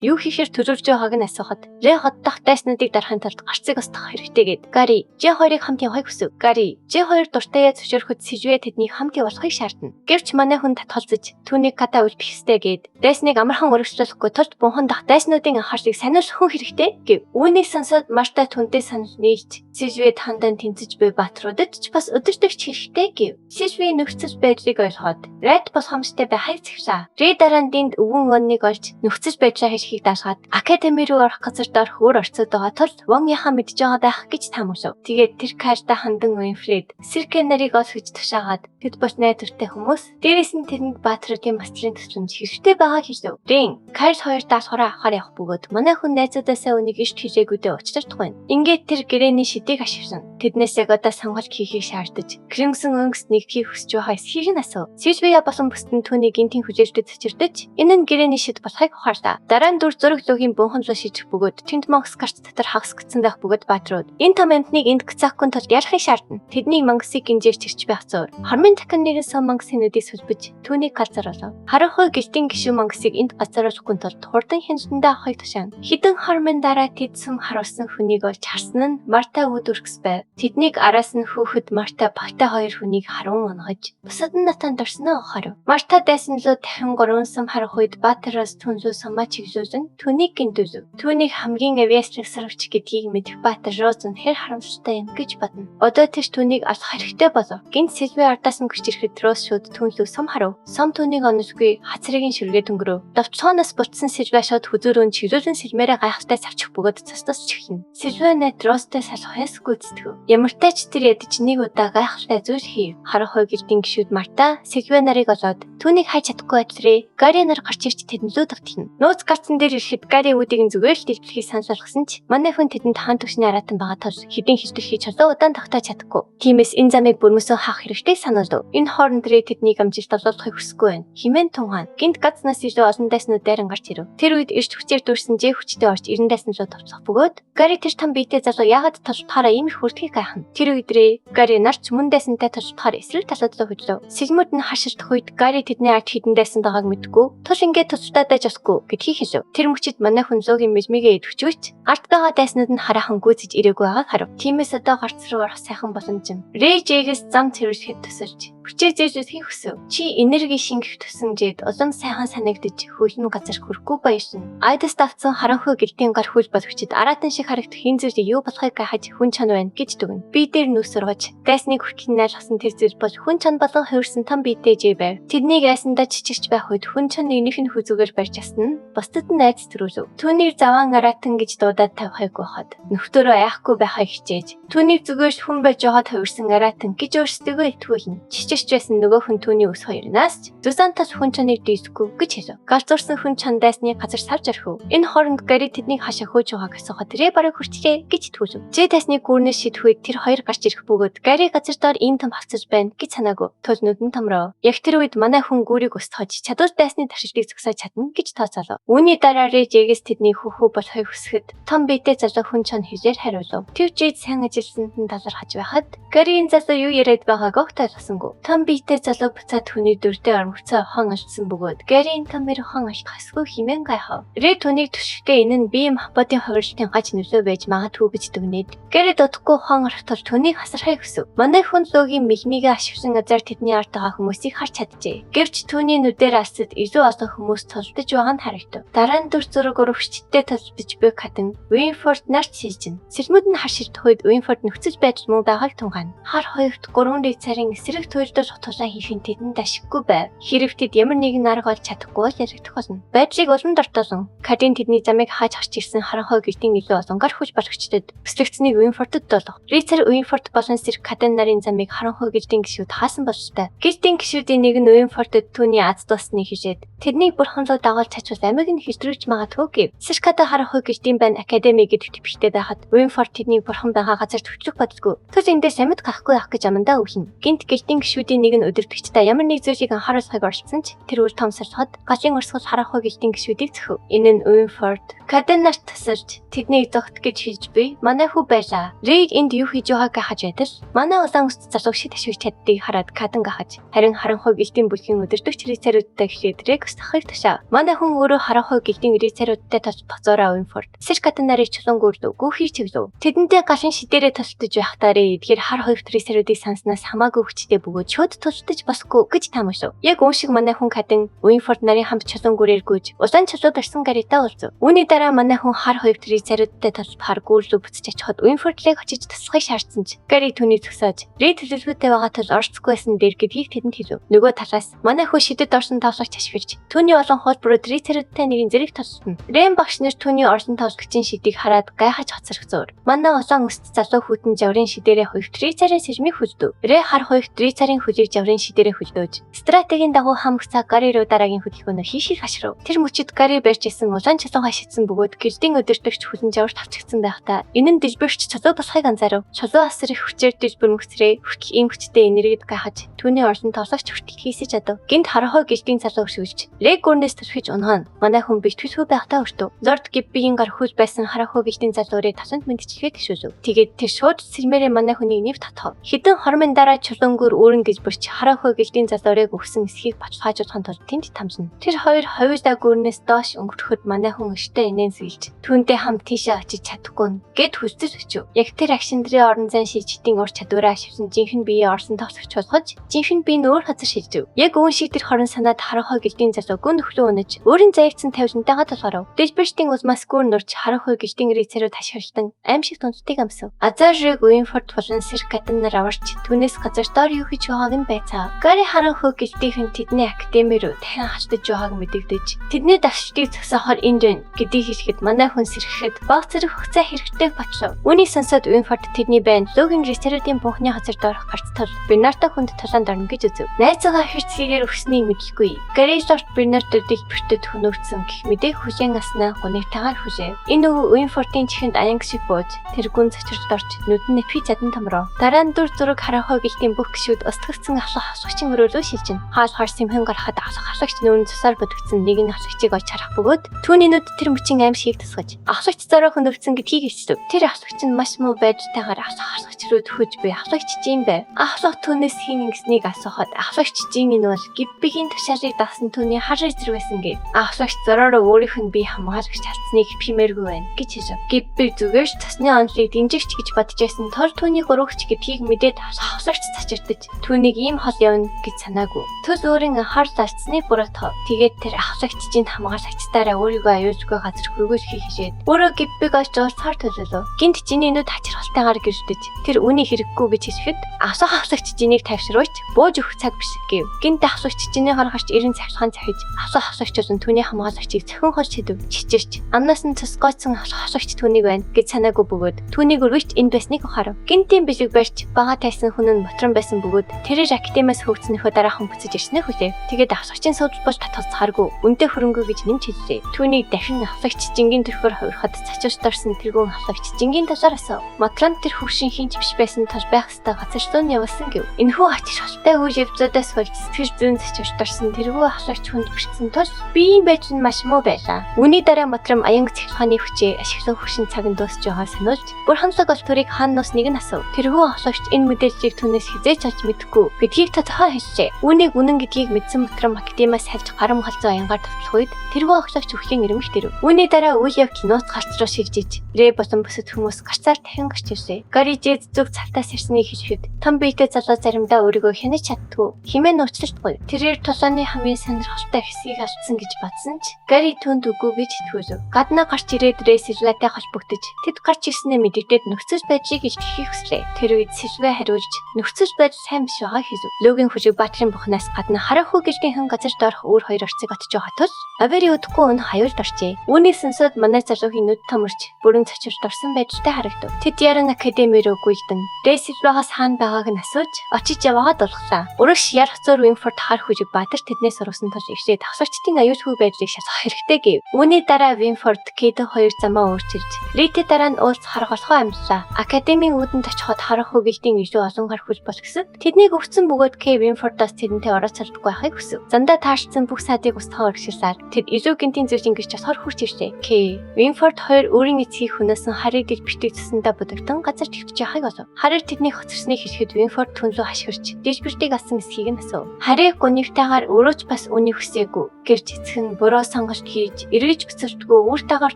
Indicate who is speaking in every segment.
Speaker 1: Юу хийхээр төлөвлөж байгааг нь асуухад Рэ хот дахь дайснуудыг дарахын тулд гарцыг устгах хэрэгтэй гэд Гари Ж2-ыг хамт явахыг хүсв. Гари Ж2 дуртайя зөвшөөрөхөд Сэжвэ тэднийг хамт явуулахыг шаардна. Гэвч манай хүн татгалзаж түүнийг ката үлдэх ёстой гэд дайсныг амархан өргөжлөхгүй тулд бунхан дахь дайснуудын анхаарсыг сануулсан хэрэгтэй гэв. Үүнийг сонсоод Марта түнтэй санал нийлж Сэжвэ тандан тэнцэж буй баатруудад ч бас өдөртөгч хэрэгтэй гэв. Сэжвэ нөхцөл байдлыг ойлгоод Райт бос хамстай байхыг зөвшөөрсөн. Рэ дараа нь Динд өвгөн оныг олж нөхцөл байдлаа хэлхийг даашгаад академи руу орох газар доор өөр орцод байгаа тул Вон яхан мэдж байгаа байх гэж таамаглав. Тэгээд тэр Кайрта хандан Уинфред Сиркэ нарыг олж гэж тушаагаад тэд бос найдвартай хүмүүс дээрээс нь тэрэнд баатруудын маслын төсөмж хэрэгтэй байгаа хэлв. Рин Кайр хоёр даасгараа авахар явах бөгөөд манай хүн найзуудаасаа үнийг ишт хийжээгүйдээ учрах байна. Ингээд тэр гэрээний шидийг ашигласан. Тэднээс яг одоо сонголт хийхийг шаардаж Кримсон өнгөс нэгдхийг хүсэж байгаа эсхийг нь асуув. Сэжвэя басан бүстэн түүний гинтийн хүчээлтэд цэцэрдэж энэ нь гэрээний шид болохыг ухаарлаа. Дараа нь дүр зураг лөгийн бунхан лоо шийдэх бөгөөд тэнд Монгос гарц дотор хагасгдсан байх бөгөөд баатрууд энэ том амтныг энд Кцаккун тулд ярахыг шаардна. Тэдний Монгосыг гинжээр чирч байх зуур. Хармын дахин нэгэн сон Монгосынүүдийг сүлбэж түүнийг галзаруулав. Харахгүй гэлтийн гишүүн Монгосыг энд гацааруулахгүй тулд хурдан хяналтандаа авахыг тушаана. Хідэн хормын дараа тэд сүм харуулсан хүнийг олж харсан нь Марта Үдүркс байв. Тэднийг араас нь хөөхд Марта багтай хоёр хүнийг харун унгаж бусад нь натан дурснаа ухаарв. Марта дайсанлуу 53 сум харах үед Баатараас түнлүү сумаа чиглүүлэн түүнийг гинтүүлв. Түүнийг хамгийн авиастрик сарвч гэдгийг мэдэх Баатар Роз үнэхээр харамсалтай юм гэж бодно. Одоо тэр түүнийг алах хэрэгтэй болов. Гинт Сэжвэ ардаас нь гүч ирэхэд Роз шууд түнлүү сум харав. Сум түүнийг оносгүй хацрыгийн шүргээ дөнгөрөв. Давчхоноос бутсан Сэжвэ шууд хүзүүрөөн чиглүүлэн сэлмээрээ гайхалтай савчих бөгөөд цастас чихнэ. Сэжвэ найд Розтой салхахаас гүйцэтгэв. Ямартай ч тэр ядаж нэг удаа гайхалтай зүйл хийв. Харахгүй гэлтийн гişүүд Марта Сэжвэ нарыг олоод түүнийг хайж чадахгүй байдлаарээ Гари нар гарч ирж тэднлүү давтчихна. Нууц гарцсан дээр ирэхэд Гари үүдийг нь зүгээр л дэлбэлхийг сануулсан ч манай хүн тэдэнд хаан төвшний аратан байгаа тул хэдийн хилдэлхий чулуу удаан тогтоож чадахгүй. Тиймээс энэ замыг бүрмөсөн хаах хэрэгтэй сануулв. Энэ хооронд Рэ тэднийг амжилт олгохыг хүсэхгүй байна. Химэн тунгаан гинт гацнаас илүү олон дайснууд дайран гарч ирэв. Тэр үед эрт хүчээр дүүрсэн Жэ хүчтэй орж 90 дайсан руу товцох бөгөөд Гари тэр том биетэй залуу яагаад толтохаараа ийм их хүртгийг гайхна. Тэр үед Рэ Гари нарч мөн дайсантай толтохоор эсрэг талууд руу хөдлөв. Сэлмүүд нь хаширдах үед Гари тэдний ард хідэн дайсан байгааг мэдгүй тул ингээд туцтаадаж осгүй гэдгийг хэлв. Тэр мөчид манай хүн зөөгийн мэжмигээ идэвчвч ард байгаа дайснууд нь хараахан гүйцэж ирээгүй байгааг харав. Тиймээс одоо гарц руу орох сайхан боломж юм. Рэ Жэгээс зам цэвэрлэхэд тусалж хүчээ зээжүүлэхийг хүсв. Чи энерги шингэх тусамжид улам сайхан санагдаж хөлн газар хүрэхгүй баярна. Айдас давцсан харанхуй гэлтийн гар хөл болгочид араатан шиг харагдах хин зүйл юу болохыг гайхаж хүн чан байна гэж дүгнэ. Би дээр нүс сургаж дайсныг хүртэл найлгасан тэр зүйл бол хүн чан болон хувирсан том биетэй Жэ байв. Тэднийг айсандаа чичирч байх үед хүн чан нэгнийх нь хүзүүгээр барьж асна. Бусдад нь айц төрүүлв. Түүнийг заван араатан гэж дуудаад тавихыг байхад нөхдөрөө айхгүй байхыг хичээж түүнийг зүгээр хүн байж байгаад хувирсан араатан гэж өөрсдөө итгүүлнэ. Чичирч байсан нөгөө хүн түүний ус хоёрнаас ч зүсантас хүн чаныг дийсгүй гэж хэлв. Галзуурсан хүн чан дайсны газар савж орхив. Энэ хооронд Гари тэднийг хашаа хөөж байгааг асуухад Рэ барыг хүрчлээ гэж итгүүлв. Жэ дайсны гүрнээс шийдэх үед тэр хоёр гарч ирэх бөгөөд Гари газар доор ийм том хавцаж байна гэж санаагүй. Тул нүдэн томроо. Яг тэр үед манай хүн гүрийг устгаж чадвар дайсны таршилтыг зогсоож чадна гэж тооцоолов. Үүний дараа Рэ Жэгээс тэдний хөхөө болохыг хүсэхэд том биетэй залуу хүн чан хэлээр хариулв. Тэр Жэд сайн ажилсанд нь талархаж байхад Гарийн залуу юу яриад байгааг огт ойлгосонгүй. Том биетэй залуу буцаад хүний дүрдээ ормогцоо хон олдсон бөгөөд Гарийн камер хон олдох хэсгүй химэн гайхав. Рэ түүнийг төшөлтөө энэ нь бие махбодын хувиралтын гач нөлөө байж магадгүй гэж дүгнээд Гари дутхгүй хон орохтол түүнийг хасрахыг хүсв. Манай хүн логийн мехмигээ ашигласан газар тэдний ард байгаа хүмүүсийг харж чаджээ. Гэвч түүний нүдээр алсад илүү олон хүмүүс толдож байгаа нь харагдав. Дараа нь дүр зураг өрөвчтдээ толдож буй хатан Уинфорд нарт шилжин. Сэлмүүд нь харширдах үед Уинфорд нөхцөл байдал муу байгааг тунгаана. Хар хоёрт 3 царын эсрэг туйлдор хутгалаа хийхин тэдэнд ашиггүй байв. Хэрвээ ямар нэгэн арга олж чадахгүй бол яригдах болно. Байдлыг улам дортолон Кадин тэдний замыг хааж гарч ирсэн харанхуй гэлтийн илүү олон гар хүч барагчдад бүслэгцнийг Уинфортод долох. Рицар Уинфорд болон Сэр Кадин нарын замыг харанхуй гэлтийн гишүүд хаасан болжтой. Гэлтийн гишүүдийн нэг нь Уинфортод түүний аз дуусны хижээд тэднийг бурхан руу дагуулж чачвал амиг нь хэвтрүүлж магадгүй гэв. Сэр Кадин харанхуй гэлтийн байн академи гэдэгт төвчтэй байхад Уинфорд тэдний бурхан байгаа газар төвчлөх бодолгүй. Түл эндээс амьд гарахгүй явах гэж амандаа өвхнө. Гинт гэлтийн гишүүдийн нэг нь өдөртөгчтэй ямар нэг зүйлийг анхааруулахыг оролцсон ч тэр үл том сархад галын орсгол харанхуй гэлтийн гишүүдийг зөхөв. Энэ нь Уинфорд, Каденнаас тасарч тэднийг зогт гэж хийж буй манай хүү байлаа. Рейд энд юу хийж байгааг хаж байтал манай улаан өст залуу шид ашигч чаддгийг хараад Каден гахаж харин харанхуй гэлтийн бүлгийн өдөртөгч рицаруудтай гэхэд Рекс тахыг ташаа. Манай хүн өөрөө харанхуй гэлтийн рицаруудтай тас боцоороо Уинфорд Сэркатен нарыг чулангуурдав гүөхийг чиглэв. Тэдэнтэй гашин шидээрээ тусалдаж байхдаа эдгээр хар хоёрт рицаруудыг санснаас хамаагүй хүчтэй бөгөөд шууд тусалдаж босгүй гэж таамаглав. Яг уушиг манай хүн Каден Уинфорд нарын хамт чулангуурээр гүйж улаан чулууд орсон гаритаа уулзав. Үүний дараа манай хүн хар хоёрт рицаруудтай тусалж хар гүрлүү буцаж очиход Уинфордлыг очиж туслахыг шаардсан ч Гари түүний зөксөөж Рейд төлөвлөлтөй байгаа тул орцохгүй байсан дээр гэдгийг тэдэнд хэлв. Нөгөө талаас манай хүн шидэд орсон тавсагч ашигч түүний олон хуулбарууд рицаруудтай нэгэн зэрэг тусална. Рэм багш нар түүний орсон тавсагчийн шидийг хараад гайхаж хоцрогцоор. Манай улаан өст залуу хүтэн жаврын шидээрээ хоёрт рицарын сэжмийг хүлдэв. Рэ хар хоёрт рицарын хөлийг жаврын шидээрээ хүлдөөж стратегийн дагуу хамаг цаг Гари руу дараагийн хөдөлгөөнөө хийшийг хашрав. Тэр мөчид Гари барьж исэн улаан чулуу хашигдсан бөгөөд гэлдийн өдөртөгч хүлэн жавар тавчигдсан байхдаа энэ нь дэлбэрч чулуу болохыг анзаарав. Чулуу асар их хүчээр дэлбэр мөсрээ хүртэл ийм хүчтэй энергид гайхаж түүний орсон тосогч хүртэл хийсэж чадав. Гинт харахой гэлтийн залуу өшгөлж Рэг гүрнээс төрхиж унгаан. Манай хүн битгүүлгүй байхдаа өртөв. Зорд гиббигийн гар хөл байсан харахой гэлтийн залуурыг тасанд мэдчихээ гişүүзв. Тэгээд тэр шууд сэрмээрээ манай хүний нэв татхав. Хэдэн хормын дараа чулуунгөр өөрн гэж бөрч харахой гэлтийн залуурыг өгсөн эсхийг бачгаажуулахын тулд тэнд тамсна. Тэр хоёр ховиудаа гүрнээс доош өнгөрөхөд манай хүн өштэй инээн сэлж түүнтэй хамт тийшээ очиж чадахгүй гэд хүсэж өчөв. Яг тэр агшиндрын орон зайн шижтийн ур чадвараа ашиглан жинхэнэ биеэ орсон тосгоч болгож жинхэнэ бие нөр хазар шилжив. Яг үүн шиг тэр хорон санаад харахой гэлтийн залуу гүн нөхлөө өнөж өөрийн заягдсан тавилантайгаа толгоров. Дэлбэрчдийн узмас гүр нурч харахой гэлтийн рицарууд ташгиралтан аим шиг тунцтыг амсав. Азарыг Уинфорд болон Сэркатен нар аварч түүнээс газар доор юу хийж байгааг нь байцаа. Гари харахой гэлтийн тэдний академи руу дахин халтаж байгааг мэдэгдэж тэдний давшдыг зөксөхөр энд байна гэдгийг хэлэхэд манай хүн сэрхэхэд баг зэрэг хугацаа хэрэгтэйг батлав. Үүнийг сонсоод Уинфорд тэдний байн логийн рицаруудын бунхны хазар доорх гарцтал Бернарта хүнд тулаанд орно гэж үзв. Найзгаа хэрцгийгээр өгснийг мэдлгүй. Гари лорд Бернартыг бүртэд хөнөөрсөн гэх мэдээг хүлээн аснаа гунигтайгаар хүлээв. Энэ нөгөө Уинфордын чихэнд аянг шиг бууж тэр гүн цочирд орч нүдэн нэпхий задан томроо. Дараа нь дүр зураг харахой гэлтийн бүх гişүүд устгагдсан ахлах асгагчийн өрөөлөө шилжин. Хаал хар сэмхэн гарахад асгагч нүүрэн цусаар бодогдсон нэг нь асгагчийг олж харах бөгөөд түүний нүд тэр мөчийн аим шиг тасгаж асгагч зороо хөнөвцөн гэдгийг хэлсэн. Тэр асгагч нь маш муу байдлаар асгагч руу төхөж буй асгагч жин байв. Ахлах түүнээс хин ингэснийг асуухад асгагч жин нь бол гиббигийн тушаалыг даасан түүний хар зэрэг байсан гэв. Асгагч зороороо өөрийнх нь бие хамгаалагч талцныг хэмээргүй байна гэж хэлв. Гибби зүгээр ч цасны онолыг дэмжигч гэж бодож байсан тор түүний гурвагч гэдгийг мэдээд асгагч цачирдаж түүнийг ийм хол явна гэж санаагүй. Төс өөрийн хар талцныг буруутгав. Тэгээд тэр асгагч жин хамгаалагчдаараа өөрийгөө аюулгүй газар хөргүүлэхийг хишээд өөрөө гиббиг олж уулзахаар төлөвлөв. Гинт жиний нүд хачирхалтайгаар гэрдэж тэр үний хэрэггүй гэж хэлэхэд асгагч жинийг тавьшруулж бууж өгөх цаг биш гэв. Гинт асгагч жиний хор гарч 90 цахилгаан цахиж асгагч болон түүний хамгаалагчийг цахин хол шидэв. Чичирч амнаас нь цусгойцсон асгагч түүнийг байна гэж санаагүй бөгөөд түүнийг өргөж энд байсныг ухаарав. Гинтийн бэлэг барьж бага тайсан хүн нь мотрон байсан бөгөөд тэрээр академиас хөвгцнөхөө дараахан буцаж ирснээ хүлээв. Тэгээд асгагчийн суудл болж татгалцахааргүй үнтэй хөрөнгө гэж нэмж хэллээ. Түүнийг дахин асгагч жингийн төрхөөр хувирахад цачуулт орсон тэргүүн асгагч жингийн талаар асуув. Мотрон тэр хөвшин хинч биш байсан тул байх ёстой газар зүүн явсан гэв. Энэхүү ачирхалтай үйл явдлуудаас болж сэтгэл зүйн цачуулт орсон тэргүү асгагч хүнд бэрхсэн тул биеийн байж нь маш муу байлаа. Үүний дараа мотром аянг цахилгааны хүчээ ашиглан хөвшин цагт дуусч байгааг сануулж Бурханлаг бол төрийг хаанаас нэг нь асуув. Тэргүү асгагч энэ мэдээллийг түүнээс хизээч олж мэдэхгүй гэдгийг тодорхой хэлжээ. Үүнийг үнэн гэдгийг мэдсэн мотром академиас хальж гарам халзуу аянгаар тавтлах үед тэргүү асгагч өхлийн ирмэх дэрв. Үүний дараа үйл явдал нууц гарц руу шилжиж Рэ болон бусад хүмүүс гарцаар дахин гарч ирсэ. Гари жид зүг цалтаас ирснийг хэлэхэд том биетэй залуу заримдаа өөрийгөө хянаж чаддгүй хэмээн нууцлалтгүй. Тэрээр тулааны хамгийн сонирхолтой хэсгийг алдсан гэж бодсон ч Гари түнд үгүй гэж итгүүлв. Гаднаа гарч ирээд Рэ Сильватай холбогдож тэд гарч ирснээ мэдэгдээд нөхцөл байдлыг илтгэхийг хүслээ. Тэр үед Сильва хариулж нөхцөл байдал сайн биш байгааг хэлв. Логийн хүчиг баатрын бухнаас гадна харахгүй гэлтийн хэн газар доорх өөр хоёр орцыг отож байгаа тул Авери удахгүй өн хаюулд орчээ. Үүнийг сонсоод манай залуугийн нүд томорч бүрэн цочирт орсон байдалтай харагдав. Тэд яран академи руу гүйдэн Рэ Сильвагаас хаана байгааг нь асууж очиж яваагаа дуулгалаа. Урагш ярах зөөр Уинфорд хар хүчиг баатар тэднээс сурсан тул ихшээд асгагчдын аюулгүй байдлыг шалгах хэрэгтэй гэв. Үүний дараа Уинфорд Кэдэ хоёр замаа өөрчилж Ритэ дараа нь уулз харах болохоо амьдлаа. Академийн үүдэнд очиход харах үгэлтийн илүү олон хар хүч бол гэсэд тэднийг өвцөн бөгөөд Кэ Уинфордоос тэдэнтэй ороод цалдаггүй байхыг хүсв. Зандаа таарсан бүх саадыг устгахаар өргөжлөсаар тэд илүү гинтийн зүйл ингэж чосхор хурц ирж ирлээ. К. Винфорд 2 өөрийн эцгийг хүнээсэн Хариг гэж битгийцсэндээ будагдан газар твтж яхаг олов. Хариг тэднийг хоцорсныг хэлэхэд Винфорд түнлөө хашгирч дижбэртийг асан эсхийг нь асуув. Хариг гунигтайгаар өөрөө ч бас үнийг хүсээгүй. Гэрч эцэг нь буруу сонголт хийж эргэж буцалтгүй өөртөөгөр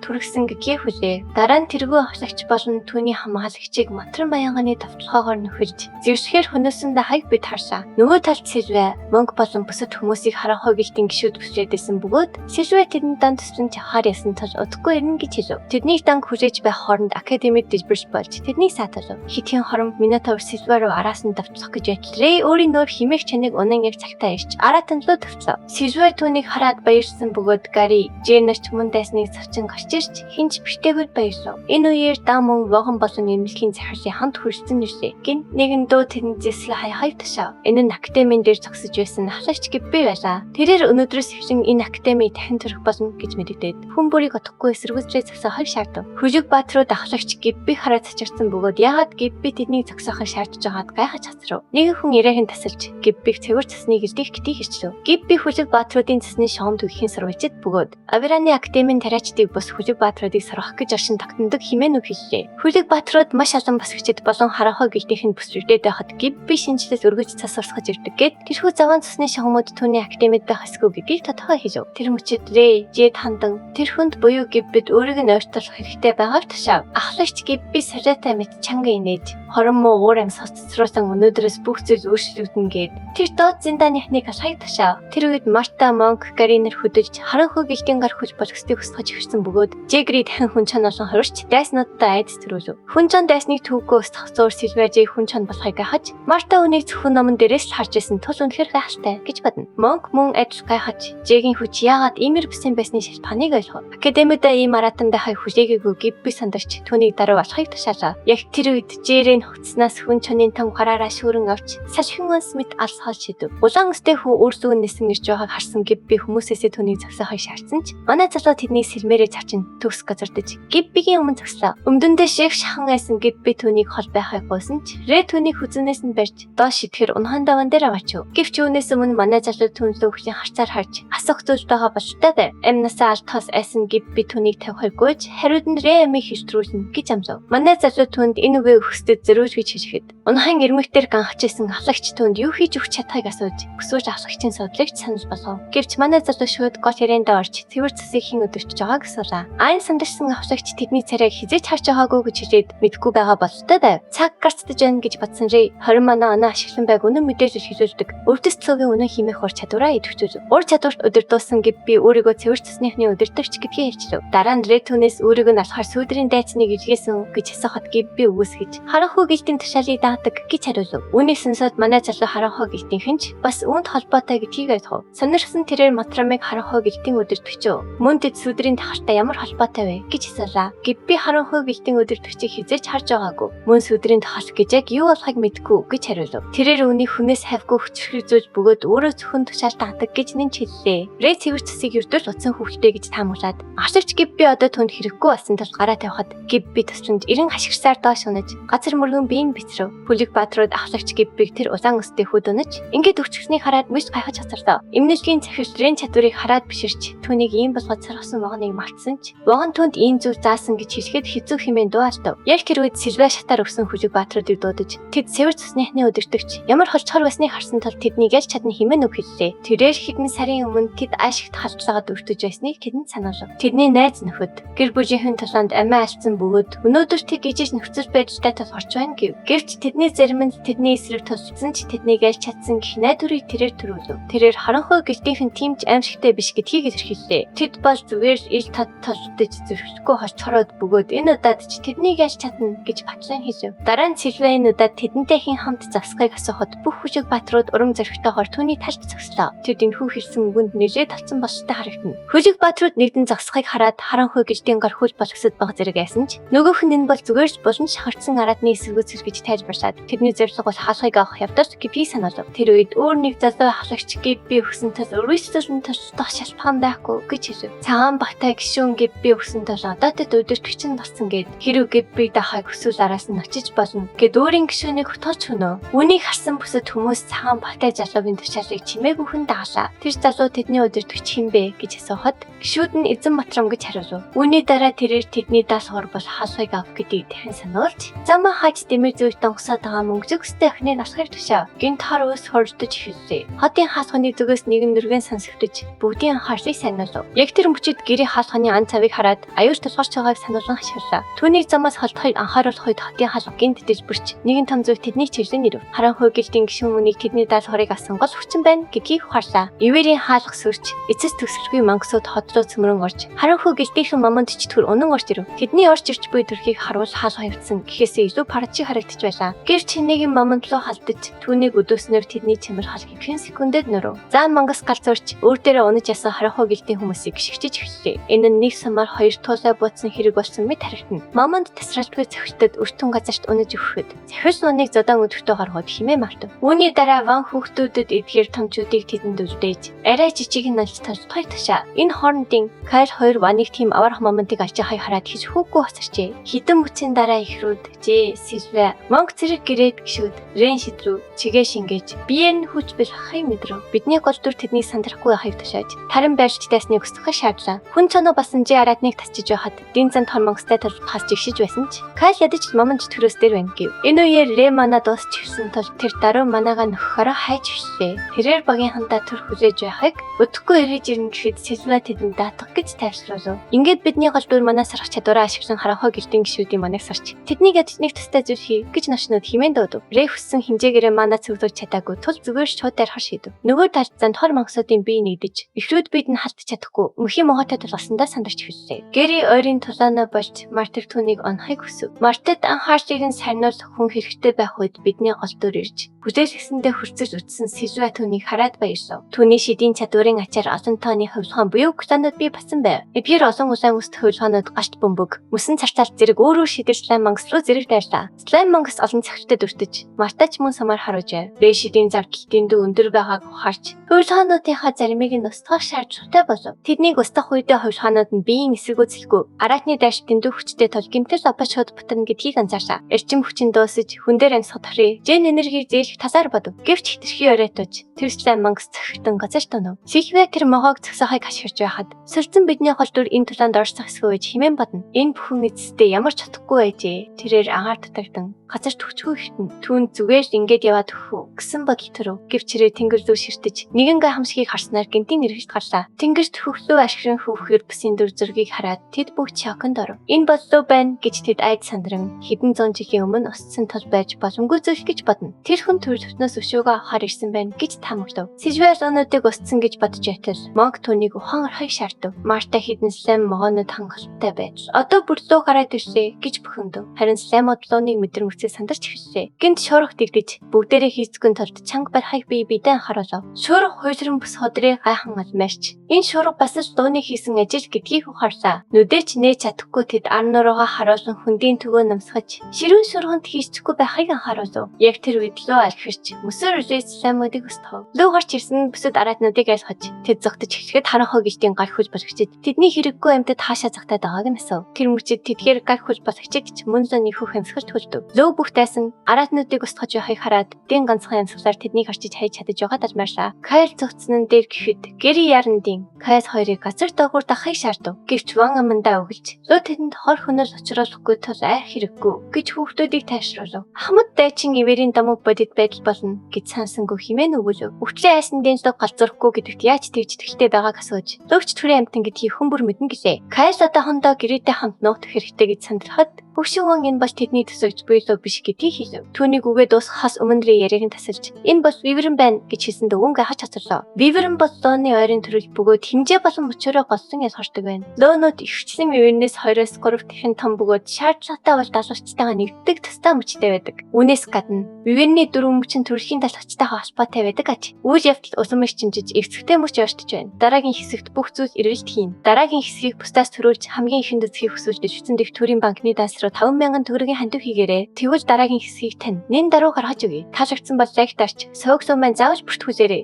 Speaker 1: түргсэн гэхээ хүлээ. Дараа нь тэргүй авлагч болон түүний хамгаалагчийг Матран Баянганы товтлохоогоор нөхөж зэвсгээр хүнээсэндээ Хайг бид харсаа. Нөгөө талд Сижвэ мөнгө болон бусад хүмүүсийг харахыг гэлтийн гişүүд бүсрээдсэн бөгөөд Сижвэ тэдэнд дан төсрөн чахаар ясан тул удахгүй ирнэ гэж хэлв. Тэдний данг хүрээж байх хооронд академид дижбэрч болж тэдний сааталв. Хитгэн хоромт Минотавр Сижвэ руу араас нь давтлах гэж байтал Рэй өөрийн нөр химээх чаныг унан яг цагтаа ирч аратан руу төвлөө. Сижвэ түүнийг хараад баярсан бөгөөд Гари Жэнерч мөн дайсныг завчин гарч ирч хинч бэртээгүүд баярлав. Энэ үеэр дан мөн вогон болон эмнэлгийн захирлын хамт хүрсэн нэрсэ. Гин нэгэн дөө тэнд зэсэл хаяг ташаа. Энэ нь академийн дээр зогсож байсан ахлагч Гибби байлаа. Тэрээр өнөөдрөөс эхлэн энэ академи дахин төрөх болно гэж мэдэгдээд хүн бүрийг отохгүй эсэргүүцлээ зогсоохыг шаардав. Хүжиг Баатрууд ахлагч Гибби хараад цачирсан бөгөөд яагаад Гибби тэднийг зогсоохыг шаардж байгааг гайхаж хацрав. Нэгэн хүн яриагийн тасалж Гиббиг цэвэр цасныг илдэх гэдгийг хэлчихв. Гибби Хүжиг Баатруудын цасны шоомд үхэхийн сурвалжид бөгөөд Авираны академийн тариачдыг бус Хүжиг Баатруудыг сорох гэж оршин тогтнодог хэмээн үг хэллээ. Хүжиг Баатрууд маш олон басгчид болон харахаа гэлтийнх нь бүсрэгдээд байхад Гибби шинжилэл өргөж цас урсгаж ирдэг гэд тэрхүү заван цасны шахмууд түүний академид байх эсгүй гэдгийг тодорхой хэлв. Тэр мөчид Рэй, Жэд хандан тэр хүнд буюу Гиббид өөрийг нь ойртуулах хэрэгтэй байгааг тушаав. Ахлагч Гибби сараатай мэт чанга инээж хорон муу уур амьс хоццруулсан өнөөдрөөс бүх зүйл өөрчлөгдөн гээд тэр доод зинданыхныг алхахыг тушаав. Тэр үед Марта Монк Гаринер хөдөж харанхуй гэлтийн гар хүч болгостыг өсгөж ирсэн бөгөөд Жэгри дахин хүн чан олон хоригч дайснуудтай айдас төрүүлв. Хүн чан дайсныг түүхгөө өсгөх зуур Сильважийг хүн чан болохыг гайхаж Марта үнийг зөвхөн номон дээрээс л харж исэн тул үнэхээр гайхалтай гэж бодно. Монк мөн адил гайхаж Жэгийн хүч яагаад иймэр бисэн байсны шалтгааныг ойлгов. Академидаа ийм аратан дахай хүлээгээгүй Гибби сандарч түүнийг даруй болохыг тушаалаа. Яг тэр үед Жэрийн хуцснаас хүн чанын том гараараа шүүрэн авч салхин онс мэт алсгал шидэв. Улаан өстэй хүү үр зүгэн нисэн ирж байгааг харсан Гибби хүмүүсээсээ түүнийг зогсоохыг шаардсан ч манай залуу тэднийг сэрмээрээ зарчин төгс газардаж Гиббигийн өмнө зогслоо. Өмдөндөө шиг шахан айсан Гибби түүнийг хол байхыг гуйсан ч Рэй түүнийг хүзэнээс нь барьж доош итгэр унхан даван дээр аваачив. Гэвч үүнээс өмнө манай залуу түүнлөө хүлийн харцаар харж асах зүйл байгаа болтой байв. Амнасаа алтхаас айсан Гибби түүнийг тавихыг гуйж хариуд нь Рэй амийг хөвтрүүлнэ гэж амлав. Манай залуу түүнд энэ үгээ өгсдөд зөрүүж гэж хэлэхэд унхан ирмэгтэр ганхаж исэн ахлагч түүнд юу хийж өгч чадхайг асууж өсвөж ахлагчийн судлаач санал болгов. Гэвч манай залуу шууд гол ярианд орж цэвэр цэсийг хэн өдөртөж байгааг асуураа. Айн сандарсан ахлагч тэдний царайг хизээч харж байгаагүй гэж хэлээд мэдгүй байгаа болтой байв. Цаг гарцдаж байна гэж бодсон Рэй 20 манай оноо ашиглан байг үнэн мэдээлэл хэлүүлдэг. Өвдөс цөгийн үнэн химэх ур чадвараа идэвхжүүл. Ур чадварт өдөрдөөсөн Гибби өөрийгөө цэвэр цэсныхний өдөртөгч гэдгийг хэлчихв. Дараа нь Рэй түүнээс өөрийгөө нь алхаар сүүдрийн дайцныг илгээсэн гэж асуухад Гибби үгүйсгэж харанхуй гэлтийн тушаалыг даадаг гэж хариулв. Үүнийг сонсоод манай залуу харанхуй гэлтийнхэн ч бас үүнд холбоотой гэдгийг ойлгов. Сонирхсан тэрээр Матрамыг харанхуй гэлтийн өдөртөгчөө мөн тэд сүүдрийн тахалтай ямар холбоотой вэ гэж асуулаа. Гибби харанхуй гэлтийн өдөртөгчийг хизээч харж байгаагүй. Мөн сүүдрийн тахал гэж яг юу болохыг мэдгүй гэж хариулв. Тэрээр үүнийг хүнээс хавьгүй хүчрхэгзүүлж бөгөөд өөрөө зөвхөн тушаал даадаг гэж нэмж хэллээ. Рэй цэвэр цэсийг ердөө утсан хөвгтэй гэж таамаглаад ашигч Гибби одоо түнд хэрэггүй болсон тул гараа тавихад Гибби тусламж 90 хашгирсаар доош унаж газар мөргөн биеийн бицрэв. Хүлэг Баатрууд ахлагч Гиббиг тэр улаан өстэй хөд унаж ингээд өгчгснийг хараад мэж гайхаж хацарлаа. Эмнэлгийн захирлын чадварыг хараад биширч түүнийг ийм болгоод саргасан вогоныг мартсан ч вогон түнд ийм зүйл заасан гэж хэлэхэд хэцүү хэмээн дуу алдав. Яг тэр үед Сильвэ шатаар өгсөн Хүжиг Баатруудыг дуудаж тэд цэвэр цусныхны өдөртөгч ямар холчхор байсныг харсан тул тэднийг ялж чадна хэмээн үг хэллээ. Тэрээр хэдэн сарын өмнө тэд аашигт халдлагаад өртөж байсныг тэдэнд сануулв. Тэдний найз нөхөд гэр бүлийнхэн тулаанд амиа алдсан бөгөөд өнөөдөр тэг гижиж нөхцөл байдалтай тул орч байна гэв. Гэвч тэдний зарим нь тэдний эсрэг тусалсан ч тэднийг ялж чадсан гэх найдварыг тэрээр төрүүлв. Тэрээр харанхуй гэлтийнхэн тимч аимшигтай биш гэдгийг илэрхийллээ. Тэд бол зүгээр ил тод толдож зөрчихгүй холчхороод бөгөөд энэ удаад ч тэднийг ялж чадна гэж батлан хэлв. Дараа нь Сильвэ энэ удаад тэдэнтэй хин хамт засахыг асуухад бүх Хүжиг Баатрууд урам зоригтойгоор түүний талд зогслоо. Тэд энэхүү хэлсэн үгэнд нэлээд талцсан бололтой харагдана. Хүжиг Баатрууд нэгдэн зогсохыг хараад харанхуй гэлтийн гар хүл болгосод баг зэрэг айсан ч нөгөөх нь энэ бол зүгээр л булан шахардсан араадны эсэргүүц гэж тайлбарлаад тэдний зорилго бол хаалгыг авах явдал гэдгийг сануулв. Тэр үед өөр нэг залуу хаалгач Гибби өгсөнтөөс өрөөссөн тусдах шалтгаан байхгүй гэж хэлв. Цагаан багтай гишүүн Гибби өгсөнтөөс одоотэд өдөртөгч нь болсон гэд хэрэг Гибби дахайг хүсвэл араас нь очиж болно гэд өөрийн гишүүнийг хутгаж хөнөө. Үүнийг харсан бусад хүмүүс цагаан багтай залуугийн тушаалыг чимээгүй хүн дагалаа. Тэр залуу тэдний өдөртөгч хэн бэ гэж асуухад гишүүд нь Эзэн Батрам гэж хариулв. Үүний дараа тэрээр тэдний даалгавар бол хаалгыг авах гэдгийг дахин сануулж замаа хааж дэмэр зүйт донгосоод байгаа мөнгө өстэй охиныг насгар тушаа. Гинт хар ус хордож хэлсэн. Хотын хаалганы зүгээс нэгэн нүргэн сонсогдож бүгдийн анхаарлыг сануулв. Яг тэр мөчид гэрийн хаалганы ан цавыг хараад аюул тулгарч байгааг сануулсан хашгирлаа. Түүнийг замаас холдохыг анхааруулах үед хотын хаалга гинт дэж бүрч нэгэн том зүйл тэдний чиглэн ирв. Харанхуй гэлтийн гишүүн үнийг тэдний даалгаврыг авсан гол хүчин байна гэдгийг ухаарлаа. Ивэрийн хаалга сүрч эцэс төгсөргүй мангасууд хот руу цөмрөн орж харанхуй гэлтийн маманд чөтгөр унан орж ирв. Тэдний орж ирж буй төрхийг харуул хаалга хөвцөн гэхээсээ илүү парчиг харагдаж байлаа. Гэвч чинээгийн маманд руу халдаж түүнийг өдөөснөр тэдний чимэр хал хэвхэн секундэд нөрөв. Заан мангас галзуурч өөр дээрээ унаж ясан харанхуй гэлтийн хүмүүсийг гიშгэж эхэллээ. Энэ нь нэг самар хоёр туулай бууцсан хэрэг болсон мэт харагдана. Маманд тасралтгүй цохилтод өртөн газарт унаж өгөхөд захирс нуныг зодаан өдөртөө гаргууд химээ мартав. Үүний дараа ван хүүхдүүдэд эдгээр томчуудыг тэдэнд үлдээж арай жижиг налж толтгой ташаа. Энэ хоорондын Кайл хоёр ваныг тийм аварах мамантыг алж байгааг хараад хийж хүүггүй хосарчээ. Хитэн бүцийн дараа ихрүүд Жэ, Сильвэ, Монг зэрэг гэрээд гişүүд Рен шидрүү чигээ шингээж биеэр нь хүч бил хай мэдрв. Бидний гол дүр тэднийг сандрахгүй байхыг тушааж тарин байрч тайсныг өсгөх шаардлаа. Хүн чоноо басан Жэ араатныг тасчиж байхад дин зан тор монгостай талбахаас жигшиж байсан ч Кайл ядаж маманд төрөөс дээр байна гэв. Энэ үеэр Рен мана дуусч ирсэн тул тэр даруй манаага нөхөхөөрөө хайж өшлөө. Тэрээр багийн хандаа төр хүлээж байхыг өдөхгүй ирэж ирнэ гэхэд Сильвэ тэдэнд даатгах гэж тайвшруулв. Ингээд бидний гол дүр манаа сарах чадвараа ашиглан харанхуй гэлтийн гişүүдийн манайг сарч тэднийг ядаж нэг тустай зүйл хий гэж ношнод химэн дөөдөв. Рэ хүссэн хинжээгээрээ манаа цэвэрлэж чадаагүй тул зүгээр шууд дарахар шийдэв. Нөгөө талд зан хор мангасуудын бие нэгдэж ихрүүд бид нь халтж чадахгүй мөхийн могоотой тулгасандаа сандарч хэллээ. Гэри ойрын тулаанаа болж Мартер түүнийг онохыг хүсв. Мартед анхаарчийг нь сарниул хүн хэрэгтэй байх үед бидний гол дүр ирж хүзэл гэсэндээ хурцж үтсэн Сильвэ түүнийг хараад баярлав. Түүний шидийн чадварын ачаар олон тооны хувилгаан буюу кланууд бий басан байв. Эдгээр олон улаан үст хувилгаанууд гашт бөмбөг, mëсэн цартаалт зэрэг өөрөөр шидэр слайм мангас руу зэрэг дайрлаа. Слайм мангас олон цагтад өртөж, Мартач мөн самар харуулжээ. Рэшидийн зардалтын дүү өндөр байгааг ухаарч, хувилгаануудынхаа заримыг нь устгах шаардлагатай болов. Тэднийг устгах үедээ хувилгаанууд нь биеийн эсэргүүцэлгүй, араатны дайралтын дүү хүчтэй тул гэмтэл апашууд бутна гэдгийг анзаарлаа. Эрчим хүчин дуусаж, хүн дээр амьсгах тархи, Жен энергийг зээлэх тасаар бодов. Гэвч хэтэрхий оройтож, тэр слайм мангас цохигтон газар тонов. Сильвэ тэр могоог цогсохыг ашиглаж байхад, сөлдсөн бидний гол дүр энэ тулаанд орцох эсгүй гэж химэн бодно. Энэ бүхэн эцэстээ ямар ч чадахгүй байжээ. Тэрээр агаар татагдан газар төгчгүй ихтэн түүн зүгээр ингээд яваад өгөх гэсэн бодол төрөв. Гэвчрээ тэнгэр зүү ширтэж нэгэн гай хамсгийг харснаар гинтийн нэрхэлт гарлаа. Тэнгэрт хөвлөө ашиглан хөвөхөр бүсийн дүр зургийг хараад тэд бүгд шоконд оров. Энэ боллоо байна гэж тэд айд сандран хэдэн зуун жилийн өмнө устсан тул байж боломгүй зүйл гэж бодно. Тэр хүн төр төвнөөс өшөөгөө авахар ирсэн байна гэж таамаглав. Сильвэ онуудыг устсан гэж бодож байтал Монг түүнийг ухаан орохыг шаардав. Марта хідэн слайм могоонод хангалттай байж одоо бүрлөө гараад ирлээ гэж бөхөндөө. Харин слаймууд лууныг мэдрэмжтэй сандарч эхэллээ. Гинт шуурх дэгдэж бүгдээрээ хийцгэн толд чанга барихыг бидэн харуулав. Шуурх хуйлрын бүс ходрыг гайхан алмаарч энэ шуурх бас л лууны хийсэн ажил гэдгийг ухаарлаа. Нүдээч нээж чадахгүй тэд ар нуруугаа харуулсан хөндийн төгөө намсгаж ширүүн шуурханд хийцэхгүй байхыг анхааруулав. Яг тэр үед луу алхирч мөсөр рейс слаймуудыг өстөв. Луу гарч ирсэн бүсэд араатнуудыг айлгаж тэд зогтож эхлэхэд харанхуй гэлтийн гар хөл баригчид тэдний хэрэггүй амьтад хаашаа загтаад байгааг нь асуув. Тэр мөчид тэдгээр гар хөл баригчид мөн зөний хөх амьсгалт хөлдөв. Луу бүх тайсан араатнуудыг устгаж байхыг хараад дэн ганцхан амьсгалаар тэднийг харчиж хайж чадаж байгаад алмаарлаа. Кайл зогцсон дээр гэхэд Гэри ярандын Кайл хоёрыг газар доогуур дахахыг шаардав. Гэвч ван амандаа өглж луу тэдэнд хор хөнөөл очруулахгүй тул айх хэрэггүй гэж хүүхдүүдийг тайшруулв. Хамт дайчин ивэрийн дамаг бодит байдал болно гэж сансангүй химэн өгүүлв. Өвчлэн айсан дэн луг галзуурахгүй гэдэгт яаж тэгж тэтгэлтэй байгааг асууж луугч төрийн амтан гэдгийг хүн бүр мэднэ гэлээ. Кайл одоо хондоо Гэритэй хамт нуух хэрэгтэй гэж сандрахад Бүгшүүн энэ бол тэдний төсөгч буй лөө биш гэдгийг хэлв. Түүнийг үгээд дуусгахаас өмнө яриаг нь тасалж энэ бол Виверн байна гэж хэлсэндээ өнгө хаач хацарлаа. Виверн бол лооны ойрын төрөл бөгөөд хэмжээ болон мөчөөрөө голсон ялгардаг байна. Лоонууд ихчлэн Вивернээс 2-3 дахин том бөгөөд шаардлагатай бол даалгавчтайгаа нэгддэг тустай мөчтэй байдаг. Үүнээс гадна Виверний дөрвөн мөчн төрөлхийн даалгавчтайгаа холбоотой байдаг аж. Үйл явдал усам чимжиж эвсэгтэй мөч явагдаж байна. Дараагийн хэсэгт бүх зүйл эргэлт хийн. Дараагийн хэсгийг бусдаас төрүүлж хамгийн ихэнд үзхийг хүсвэл дэвшсэн дэх төрийн банкны даасрал руу 5,000 төгрөгийн хандив хийгээрэй. Тэгвэл дараагийн хэсгийг тань. Нэн даруй гаргаж өгье. Таашагдсан бол лайк дарч, сөөг сумэн заавч бүртгүүлээрэй.